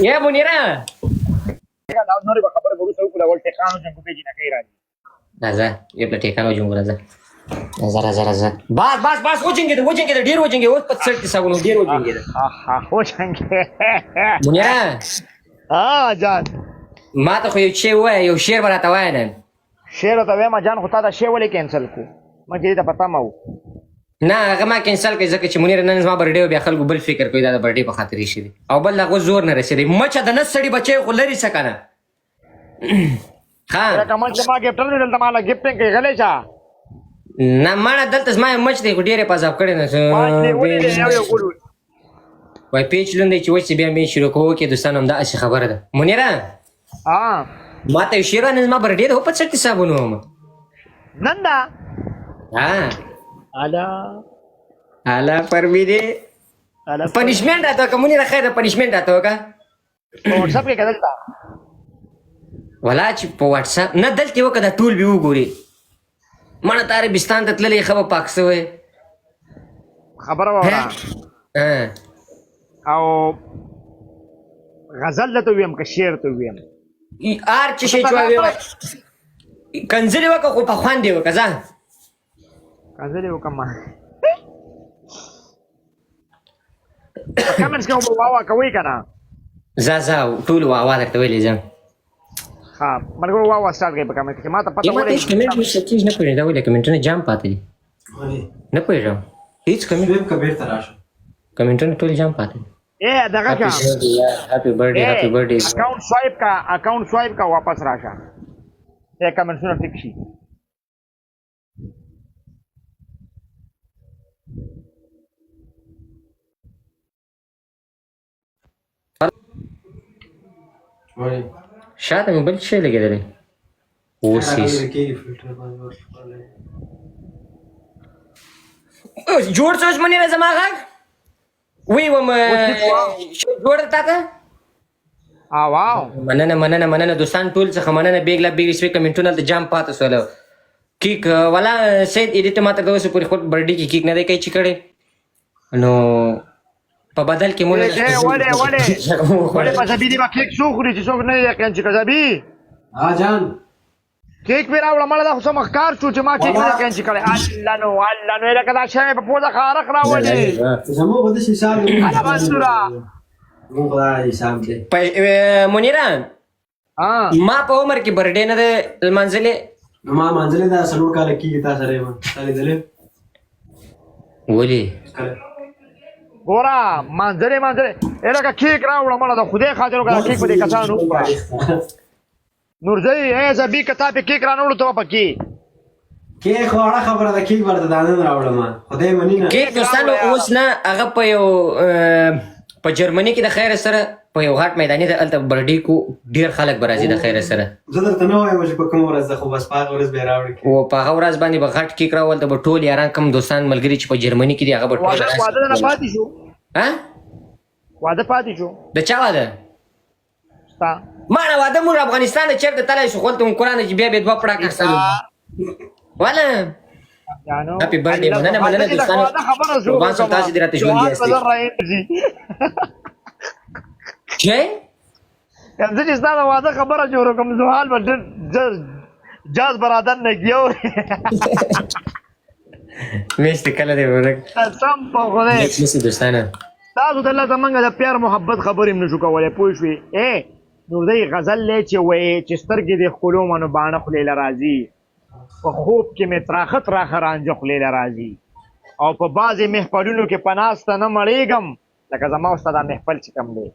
یا منیره دا نورې به خبره به وروسته وکړو اول ټیکانو جنګو پېژې نه کوي راځي راځه یو پله ټیکانو جنګو راځه راځه بس وجنګېده ډېر وجنګېده اوس په 30 ساګونو ډېر وجنګېده وجنګې منیره جان ما ته خو یو شی ووایه یو شعر به راته وایه نن شعر ورته وایم جان خو تا دا شی ولې کینسل کړو مونږ دې ته پته مه وو نه هغه ما کینسل کړي ځکه چې منیره نن زما برډې و بیا خلکو بل فکر کوي دا د برډې په خاطر ایښي دي او بل هغه زور نه رسېدی مچه د نس سړي بچی خو لرې شه که نه لکه مچ زما ګفټر دی دلته ماله ګفټینګ کوي غلی شه نه ماړه دلته زما یو مچ دی خو ډېر یې پازاب کړی نه وای پیچ لوند دی چې وچ بیا مې شروع کوو کې دوستان همداسې خبره ده منیره ما ته یو شعر وایه نن زما برډې ده خو په 30 صابونو وم نن ده الا فرمیدې پنشمنټ راته وکړه منیره خیر ده پنشمنټ راته وکړه په وټساپ کې که دلته ولا چې په وټساپ نه دلته یې وکړه دا ټول به وګوري مړه ته عربستان ته تللی ښه به پاک شوی خبره واوره او غزل ته ویم که شعر ته ویم هر چې شی چې وایي کنځلې وکړه خو په خوند یې وکړه ځه کنځلې وکړه ما کمنټس کې به واوا کوئ که نه ځه ټول واوا درته ویلې ځه ها ملګرو واوا سټارټ کړئ په کمنټ کې ما ته پته ولې کمنټ نشته کېږي نه پوهېږم دا ولې کمنټونه جام پاتې دي نه پوهېږم هېڅ کمنټونه ټول جام پاتې دي دغه کا هپی برډے اکاؤنٹ سوایپ کا واپس راشه کمنټونه ټیک شي شاته مې بل شی لګېدلی اوس جوړ څه اوس منیره زما غږ وی وم جوړ ده تا ته واو مننه دوستان ټول څخه مننه بیګلا بیګ سپی کمنټونه د جام پاتې سول کیک والا سید ایډیټ ماته د اوسه پورې خود برډي کې کیک نه دی کوي چې کړي نو په بدل کې مونږ وړه په ځبې دی با کیک څو خوري چې څوک نه یقین چې کځبي جان کیک مې راوړه مړه دا خو سم ښکار شو چې ما کیک نه یقین چې کړي الله نو لکه دا شی په پوزه خارق راوړي زمو بده شي حساب انا منصورا منیره ما په عمر کې برډې نه ده منځلې ما منځلې دا سلور کال کېږي تا سره ما تالي دلې ولې ګوره منځلې لکه کیک راوړه مړه د خدای خاطر وکړه کیک په دې کسانو نورځئ زبي که تا په کیک رانوړو ته به پکې کیک وړه خبره ده کیک ورته دا نن راوړم خدای مني نه کیک دوستانو اوس نه هغه په یو په جرمني کې د خیر سره په یو غټ میداني د هلته برډې کو ډېر خلک به راځي د خیر سره زه درته نه وایم چې په کومه ورځ ده خو بس په هغه ورځ به یې راوړي او په هغه ورځ باندې به غټ کیک راولته به ټول یاران کم دوستان ملګري چې په جرمني کې دي هغه به ټول واده نه پاتې شو واده پاتې شو د چا واده ستا ماړه واده مونږ افغانستان د چېرته تللی شو خلته مونږ قرآن چې بیا به دوه پړاکې اخیستلو واله هپی برډې مننه دوستانو قربان شم تاسې دې راته ژوندي یاستئ چې زه چې ستا د واده خبره جوړه کوم زوحال به جاز برادر نه کیو میشتې کله دی ورک سم په خدای دوستانه تاسو ته الله زمونږ د پیار محبت خبرې هم نشو کولی پوه شوې نو دی غزل دی چې وایي چې سترګې دې ښکلو منو باڼه خولې له راځي په خوب کې مې تراخه رانجه خولې له راځي او په بعضې محفلونو کې په ناسته نه مړېږم لکه زما ستا دا محفل چې کوم دی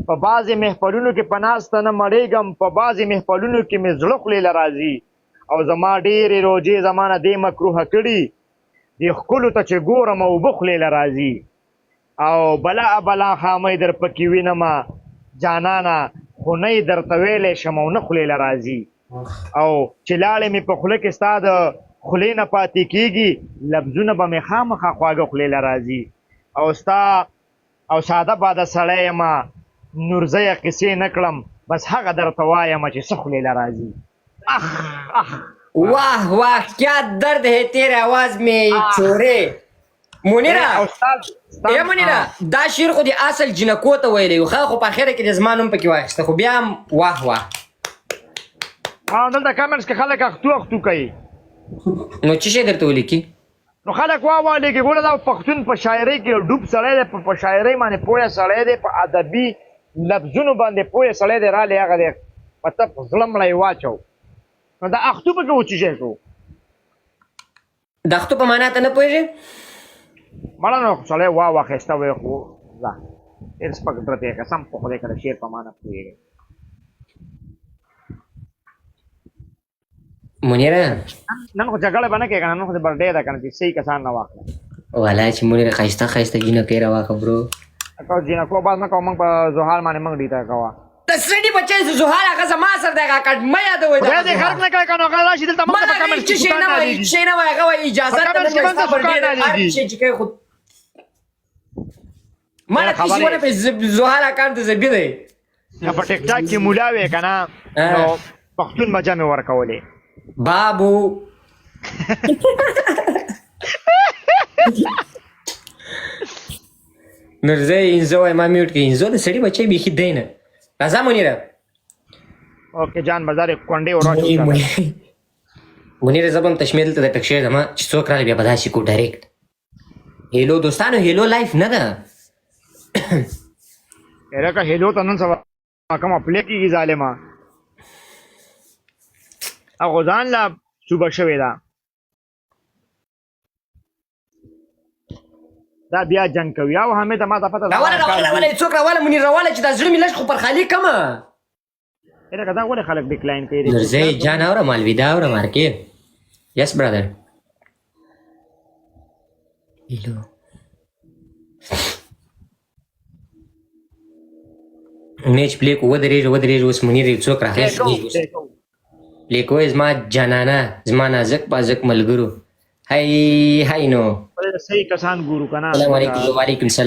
په بعضې محفلونو کې په ناسته نه مړېږم په بعضې محفلونو کې مې زړه خولې له راځي او زما ډېرې روجې زما نه دې مکروهه کړي دې ښکلو ته چې ګورم اوبه خولې له راځي او بلا خامۍ در پکې وینمه جانانه خو نه یې درته ویلی شم او نه خولې له راځي او چې لاړې مې په خوله کې ستا د خولې نه پاتې کېږي لفظونه به مې خامخا خواږه خولې له راځي او ستا او ساده باده سړی یمه نورزیه قصې نه کړم بس هغه درته وایم چې څه خولې له راځي واہ کیا درد ہے تیرے آواز میں چھوڑے منیرا یا منیره دا شعر خو د اصل جنکو ته ویلی خو خو په اخره کې د زما نوم پکې واخیسته خو بیا هم واه واه دلته کامنټس کې خلک اختو کوي نو څه شی درته ولیکي نو خلک واوالي کې ګوره دا پښتون په شاعرۍ کې ډوب سړی دی په شاعرۍ باندې پوهه سړی دی په ادبي لفظونو باندې پوهه سړی دی رالی هغه دی مطلب زړه مړی واچو نو دا اختو پکې و څه شی شو د اختو په معنا ته نه پوهېږې مړه نو سړی واخیسته وی خو ځه ډېر سپک درته یې قسم په خدای که د شعر په معنا پوهېږي منیره نن خو جګړه به نه کوې که نه نن خو د برډې ده که نه چې صحیح کسان نه واخله والا چې منیره ښایسته ښایسته جینکۍ راواخه برو که جینکو باز نه کوو موږ په زحال باندې موږ ډیټه کوه د سړي بچی زهار هغه زما سره دی هغه کټ مه یادوئ خدای دې خرڅ نه کړی که نو هغه راشي دلته موږ ته په کمنټس کې شی نه وایي شی نه وایي هغه وایي اجازه ته نه ستا برډې ده هر شی چې کوي خو ما نه کسی ونه په زهار اکاونټ ته زبي دی په ټیک ټاک کې مولا وې که نه نو پښتون بچا مې ورکولې بابو نورزه اینزو وای ما میوټ کې اینزو د سړي بچی بیخي دی نه راځه منیره اوکې جان بازار کونډې وراچو منیره زه به هم تشمیه دلته د ټکشیر ځم چې څوک راغلی بیا به داسې کو ډایرکټ هیلو دوستانو هیلو لایف نه ده لکه هیلو ته نن سبا کومه پلی کېږي ظالمه هغه ځان لا صوبه شوې ده دا بیا جنګ کوي او حمید ما ته پته راواله څوک راواله منیر راواله چې دا زړه مې لږ خو پر خالي کمه لکه دا ولې خلک ډیکلاین کوي نورزه جان اورم الودا اورم مارکې یس برادر هیلو میچ پلی کو ودرېږه اوس منیر یو څوک راغلی پلی کوی زما جانانه زما نازک پازک ملګرو هی نو صحیح کسان ګورو که نه السلام علیکم وعلیکم السلام